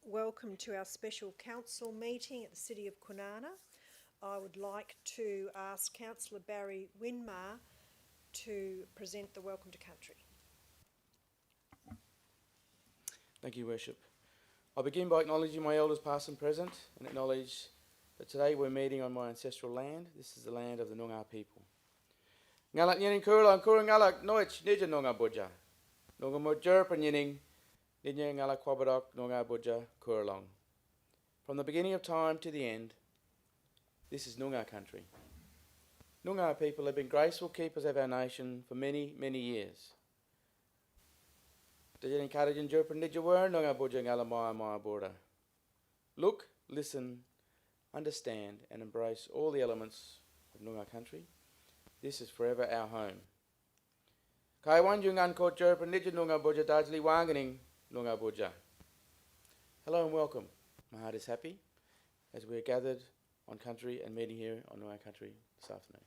welcome to our special council meeting at the City of Kwinana. I would like to ask Councillor Barry Winmar to present the Welcome to Country. Thank you, Worship. I begin by acknowledging my elders past and present and acknowledge that today we're meeting on my ancestral land. This is the land of the Noongar people. Ngalak nyining kurla kurang ngalak noich nija Noongar boja. Noongar mojer panyining nija ngalak kwabadok Noongar boja kurlong. From the beginning of time to the end, this is Noongar country. Noongar people have been graceful keepers of our nation for many, many years. Look, listen, understand and embrace all the elements of Noongar country. This is forever our home. Hello and welcome. My heart is happy as we are gathered on country and meeting here on Noongar country this afternoon.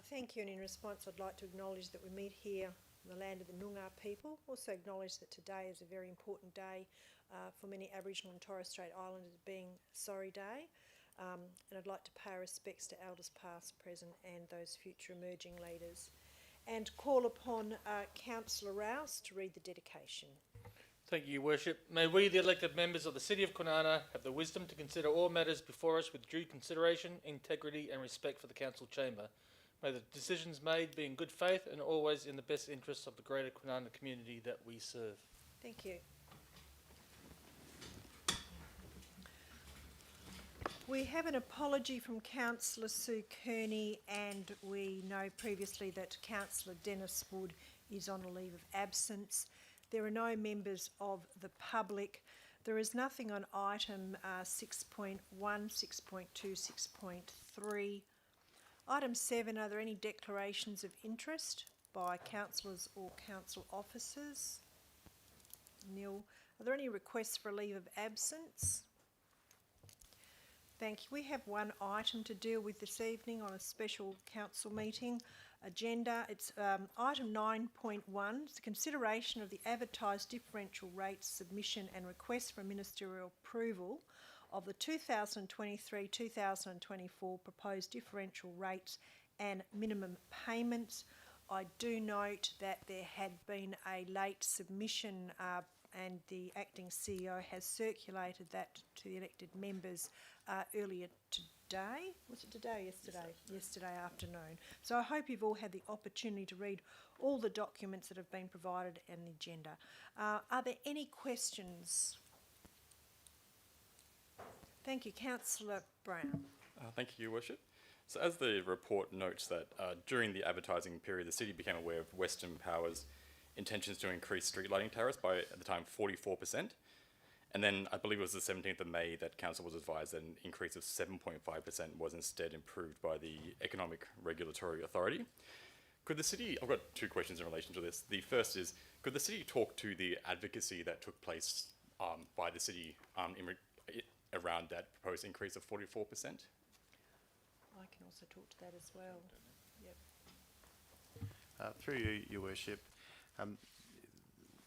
Thank you, and in response I'd like to acknowledge that we meet here on the land of the Noongar people. Also acknowledge that today is a very important day for many Aboriginal and Torres Strait Islanders, being Sorry Day. And I'd like to pay our respects to elders past, present and those future emerging leaders. And call upon Councillor Rouse to read the dedication. Thank you, Your Worship. May we, the elected members of the City of Kwinana, have the wisdom to consider all matters before us with due consideration, integrity and respect for the Council Chamber. May the decisions made be in good faith and always in the best interests of the greater Kwinana community that we serve. Thank you. We have an apology from Councillor Sue Kearney, and we know previously that Councillor Dennis Wood is on a leave of absence. There are no members of the public. There is nothing on item 6.1, 6.2, 6.3. Item 7, are there any declarations of interest by councillors or council officers? Nil. Are there any requests for a leave of absence? Thank you. We have one item to deal with this evening on a special council meeting agenda. It's item 9.1. It's the consideration of the advertised differential rates submission and request for ministerial approval of the 2023-2024 proposed differential rates and minimum payments. I do note that there had been a late submission and the acting CEO has circulated that to the elected members earlier today. Was it today or yesterday? Yesterday afternoon. So I hope you've all had the opportunity to read all the documents that have been provided in the agenda. Are there any questions? Thank you. Councillor Brown. Thank you, Your Worship. So as the report notes that during the advertising period, the City became aware of Western Power's intentions to increase street lighting tariffs by, at the time, 44%. And then I believe it was the 17th of May that Council was advised that an increase of 7.5% was instead approved by the Economic Regulatory Authority. Could the City, I've got two questions in relation to this. The first is, could the City talk to the advocacy that took place by the City around that proposed increase of 44%? I can also talk to that as well. Yep. Through you, Your Worship,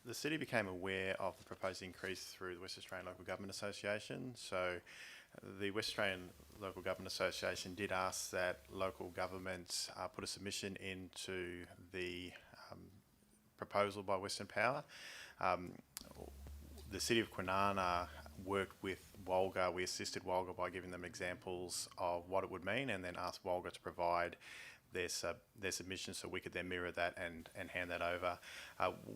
the City became aware of the proposed increase through the West Australian Local Government Association. So the West Australian Local Government Association did ask that local governments put a submission into the proposal by Western Power. The City of Kwinana worked with Walga. We assisted Walga by giving them examples of what it would mean and then asked Walga to provide their submission so we could then mirror that and hand that over.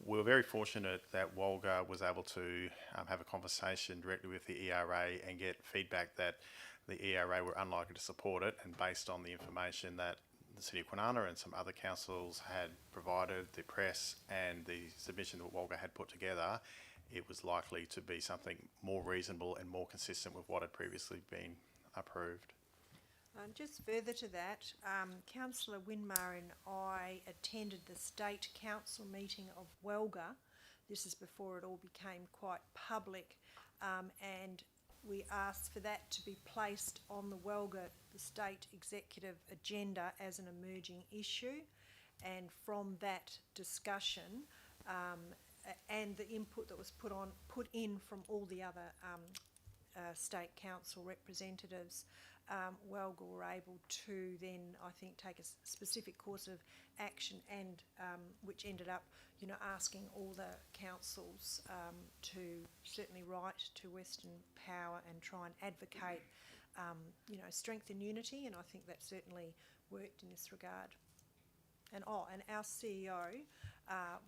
We were very fortunate that Walga was able to have a conversation directly with the ERA and get feedback that the ERA were unlikely to support it, and based on the information that the City of Kwinana and some other councils had provided, the press and the submission that Walga had put together, it was likely to be something more reasonable and more consistent with what had previously been approved. Just further to that, Councillor Winmar and I attended the State Council meeting of Walga. This is before it all became quite public, and we asked for that to be placed on the Walga, the State Executive agenda as an emerging issue, and from that discussion and the input that was put in from all the other state council representatives, Walga were able to then, I think, take a specific course of action, and which ended up, asking all the councils to certainly write to Western Power and try and advocate, strength and unity, and I think that certainly worked in this regard. And our CEO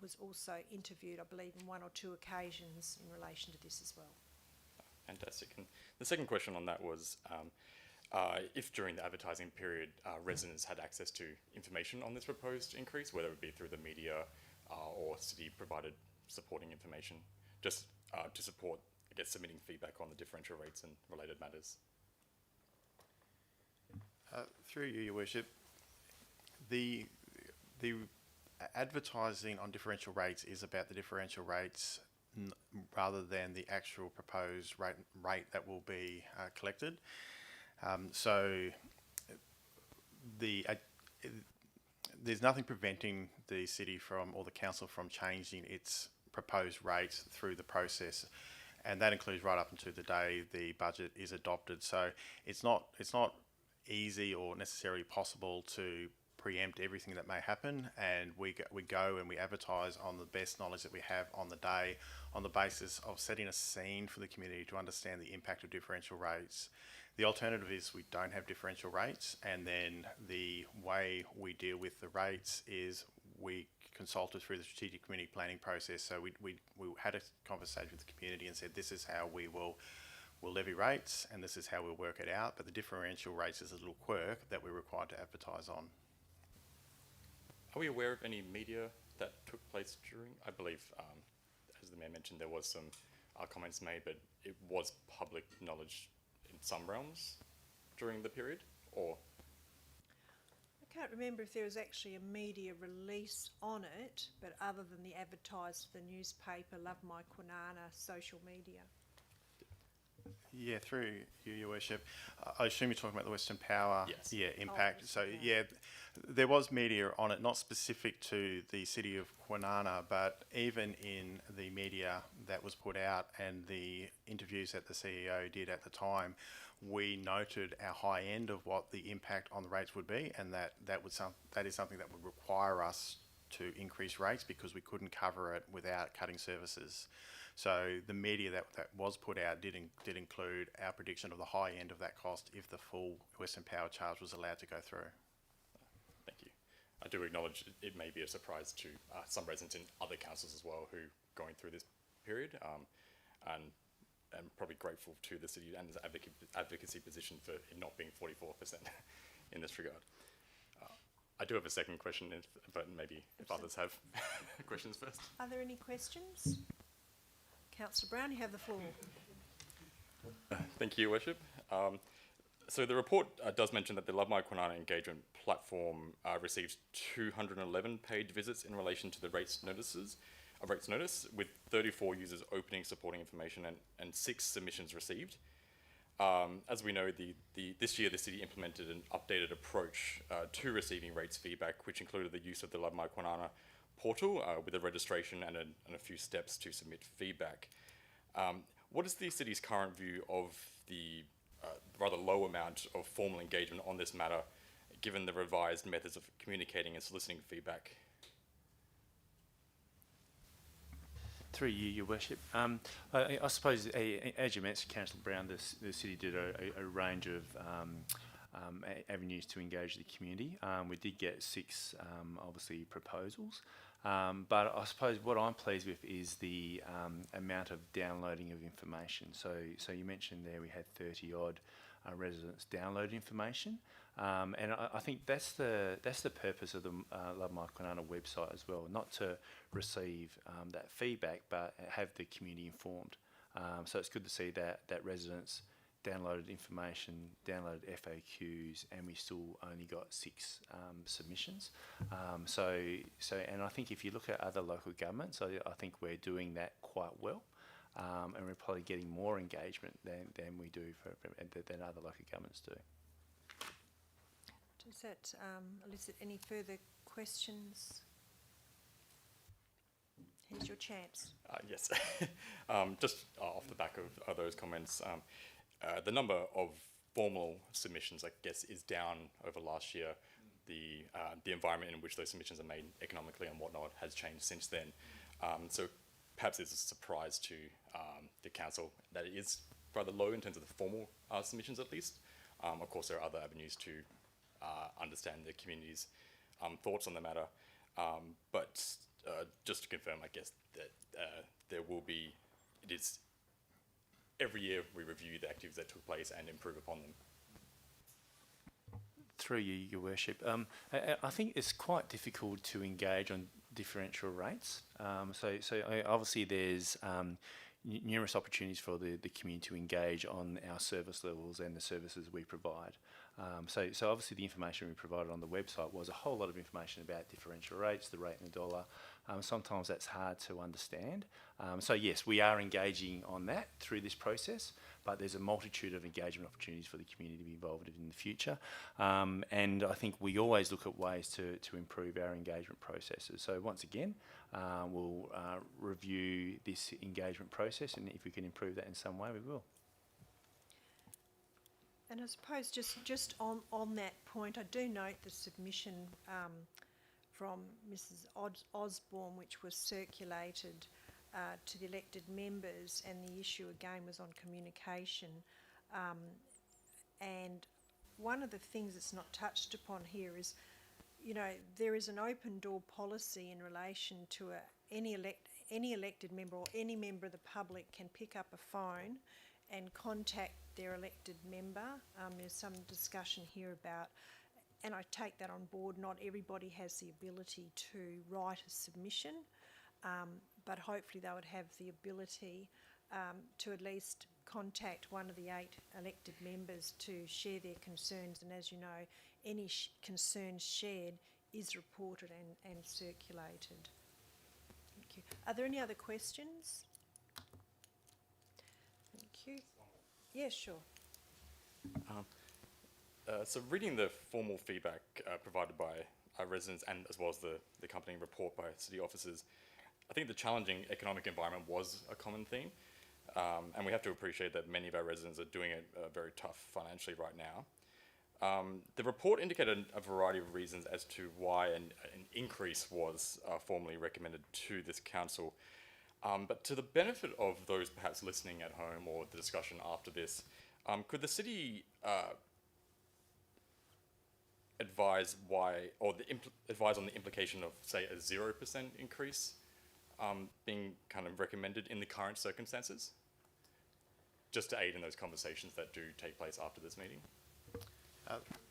was also interviewed, I believe, on 1 or 2 occasions in relation to this as well. Fantastic. And the second question on that was if during the advertising period residents had access to information on this proposed increase, whether it be through the media or city provided supporting information, just to support, I guess, submitting feedback on the differential rates and related matters. Through you, Your Worship, the advertising on differential rates is about the differential rates rather than the actual proposed rate that will be collected. So there's nothing preventing the city or the council from changing its proposed rates through the process, and that includes right up until the day the budget is adopted. So it's not easy or necessarily possible to preempt everything that may happen, and we go and we advertise on the best knowledge that we have on the day, on the basis of setting a scene for the community to understand the impact of differential rates. The alternative is we don't have differential rates, and then the way we deal with the rates is we consulted through the strategic community planning process. So we had a conversation with the community and said, this is how we'll levy rates, and this is how we'll work it out, but the differential rates is a little quirk that we're required to advertise on. Are we aware of any media that took place during? I believe, as the Mayor mentioned, there was some comments made, but it was public knowledge in some realms during the period, or? I can't remember if there was actually a media release on it, but other than the advertised, the newspaper, Love My Kwinana, social media. Yeah, through you, Your Worship. I assume you're talking about the Western Power impact. Oh, So there was media on it, not specific to the city of Kwinana, but even in the media that was put out and the interviews that the CEO did at the time, we noted our high end of what the impact on the rates would be, and that is something that would require us to increase rates because we couldn't cover it without cutting services. So the media that was put out did include our prediction of the high end of that cost if the full Western Power charge was allowed to go through. Thank you. I do acknowledge it may be a surprise to some residents in other councils as well who are going through this period, and I'm probably grateful to the city and its advocacy position for it not being 44% in this regard. I do have a second question, but maybe if others have questions first. Are there any questions? Councillor Brown, you have the floor. Thank you, Your Worship. So the report does mention that the Love My Kwinana engagement platform received 211 page visits in relation to the rates notice, with 34 users opening supporting information and 6 submissions received. As we know, this year the city implemented an updated approach to receiving rates feedback, which included the use of the Love My Kwinana portal with a registration and a few steps to submit feedback. What is the city's current view of the rather low amount of formal engagement on this matter, given the revised methods of communicating and soliciting feedback? Through you, Your Worship. I suppose, as you mentioned, Councillor Brown, the city did a range of avenues to engage the community. We did get 6, obviously, proposals. But I suppose what I'm pleased with is the amount of downloading of information. So you mentioned there we had 30 odd residents download information, and I think that's the purpose of the Love My Kwinana website as well, not to receive that feedback, but have the community informed. So it's good to see that residents downloaded information, downloaded FAQs, and we still only got 6 submissions. And I think if you look at other local governments, I think we're doing that quite well, and we're probably getting more engagement than we do than other local governments do. Does that elicit any further questions? Here's your chance. Yes. Just off the back of those comments, the number of formal submissions, I guess, is down over last year. The environment in which those submissions are made economically and whatnot has changed since then. So perhaps it's a surprise to the council that it is rather low in terms of the formal submissions, at least. Of course, there are other avenues to understand the community's thoughts on the matter. But just to confirm, I guess, that there will be, it is, every year we review the activities that took place and improve upon them. Through you, Your Worship. I think it's quite difficult to engage on differential rates. Obviously there's numerous opportunities for the community to engage on our service levels and the services we provide. So obviously the information we provided on the website was a whole lot of information about differential rates, the rate in the dollar. Sometimes that's hard to understand. So yes, we are engaging on that through this process, but there's a multitude of engagement opportunities for the community to be involved in the future. And I think we always look at ways to improve our engagement processes. So once again, we'll review this engagement process, and if we can improve that in some way, we will. And I suppose just on that point, I do note the submission from Mrs. Osborne, which was circulated to the elected members, and the issue again was on communication. And one of the things that's not touched upon here is, you know, there is an open door policy in relation to any elected member or any member of the public can pick up a phone and contact their elected member. There's some discussion here about, and I take that on board, not everybody has the ability to write a submission, but hopefully they would have the ability to at least contact one of the 8 elected members to share their concerns, and as you know, any concerns shared is reported and circulated. Thank you. Are there any other questions? Thank you. Yeah, sure. So reading the formal feedback provided by our residents and as well as the accompanying report by city officers, I think the challenging economic environment was a common theme. And we have to appreciate that many of our residents are doing it very tough financially right now. The report indicated a variety of reasons as to why an increase was formally recommended to this council. But to the benefit of those perhaps listening at home or the discussion after this, could the city advise why, or advise on the implication of, say, a 0% increase being kind of recommended in the current circumstances, just to aid in those conversations that do take place after this meeting?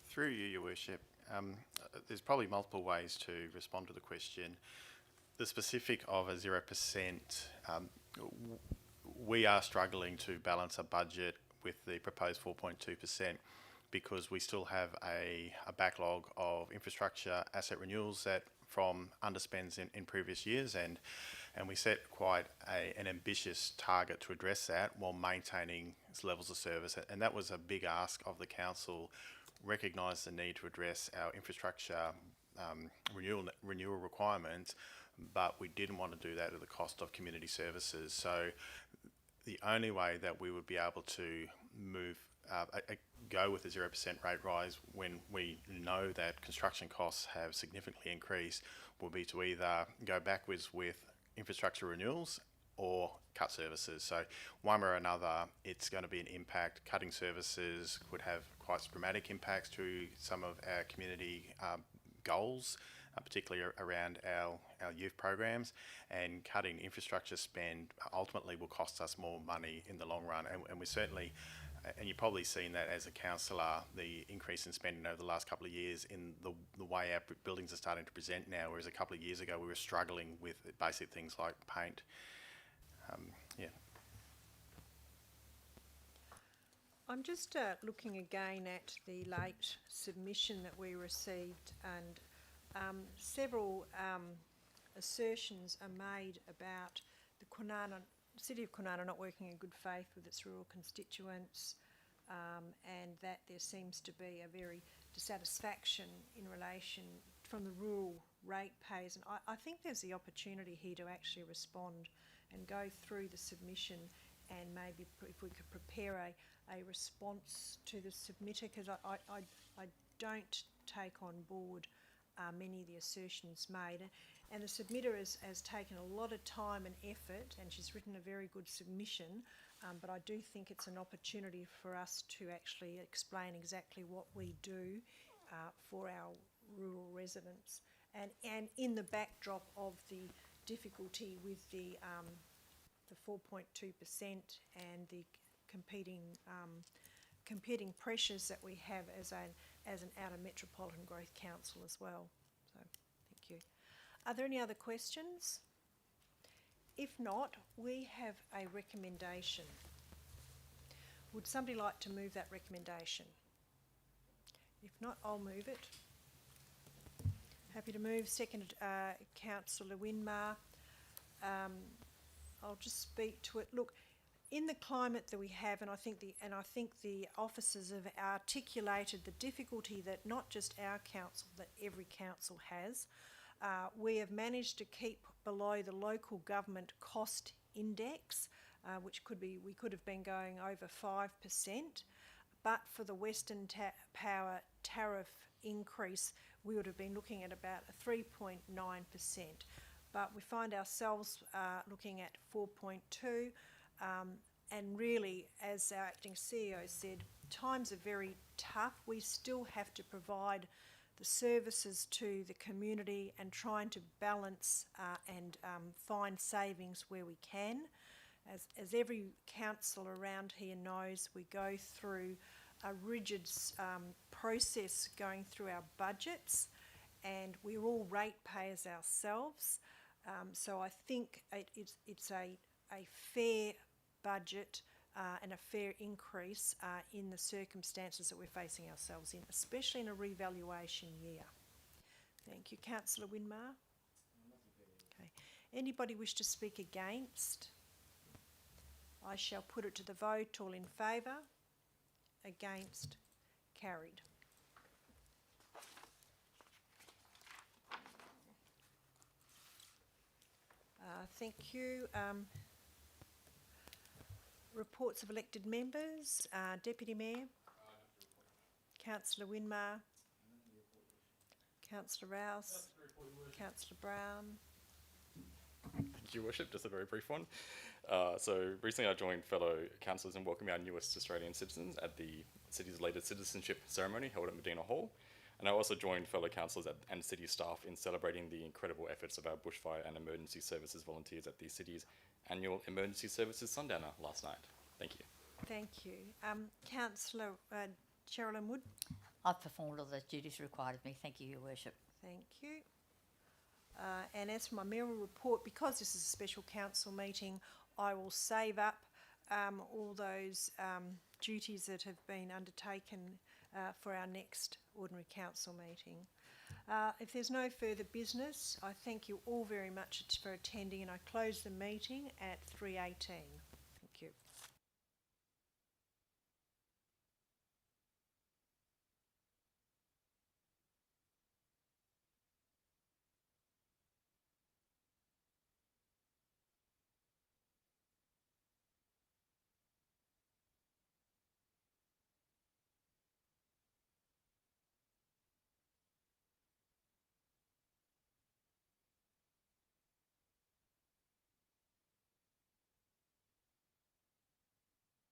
Through you, Your Worship, there's probably multiple ways to respond to the question. The specific of a 0%, we are struggling to balance a budget with the proposed 4.2% because we still have a backlog of infrastructure asset renewals that from underspends in previous years, and we set quite an ambitious target to address that while maintaining levels of service, and that was a big ask of the council. Recognise the need to address our infrastructure renewal requirements, but we didn't want to do that at the cost of community services. So the only way that we would be able to move go with a 0% rate rise when we know that construction costs have significantly increased will be to either go backwards with infrastructure renewals or cut services. So one way or another, it's going to be an impact. Cutting services could have quite dramatic impacts to some of our community goals, particularly around our youth programs, and cutting infrastructure spend ultimately will cost us more money in the long run. And we certainly, and you've probably seen that as a councillor, the increase in spending over the last couple of years in the way our buildings are starting to present now, whereas a couple of years ago we were struggling with basic things like paint. Yeah. I'm just looking again at the late submission that we received, and several assertions are made about the City of Kwinana not working in good faith with its rural constituents, and that there seems to be a very dissatisfaction in relation from the rural ratepayers. And I think there's the opportunity here to actually respond and go through the submission and maybe if we could prepare a response to the submitter, because I don't take on board many of the assertions made. And the submitter has taken a lot of time and effort, and she's written a very good submission, but I do think it's an opportunity for us to actually explain exactly what we do for our rural residents. And in the backdrop of the difficulty with the 4.2% and the competing pressures that we have as an outer metropolitan growth council as well. So, thank you. Are there any other questions? If not, we have a recommendation. Would somebody like to move that recommendation? If not, I'll move it. Happy to move. Second, Councillor Winmar. I'll just speak to it. Look, in the climate that we have, and I think the officers have articulated the difficulty that not just our council, that every council has. We have managed to keep below the local government cost index, which we could have been going over 5%, but for the Western Power tariff increase, we would have been looking at about a 3.9%. But we find ourselves looking at 4.2, and really, as our acting CEO said, times are very tough. We still have to provide the services to the community and trying to balance and find savings where we can. As every council around here knows, we go through a rigid process going through our budgets, and we're all ratepayers ourselves. So I think it's a fair budget and a fair increase in the circumstances that we're facing ourselves in, especially in a revaluation year. Thank you. Councillor Winmar? Okay. Anybody wish to speak against? I shall put it to the vote. All in favour? Against? Carried. Thank you. Reports of elected members. Deputy Mayor. Councillor Winmar. Councillor Rouse. Councillor Brown. Thank you, Worship. Just a very brief one. So recently I joined fellow councillors in welcoming our newest Australian citizens at the city's latest citizenship ceremony held at Medina Hall. And I also joined fellow councillors and city staff in celebrating the incredible efforts of our bushfire and emergency services volunteers at the city's annual Emergency Services Sundowner last night. Thank you. Thank you. Councillor Sherilyn Wood. I've performed all the duties required of me. Thank you, Your Worship. Thank you. And as for my mayoral report, because this is a special council meeting, I will save up all those duties that have been undertaken for our next ordinary council meeting. If there's no further business, I thank you all very much for attending, and I close the meeting at 3:18.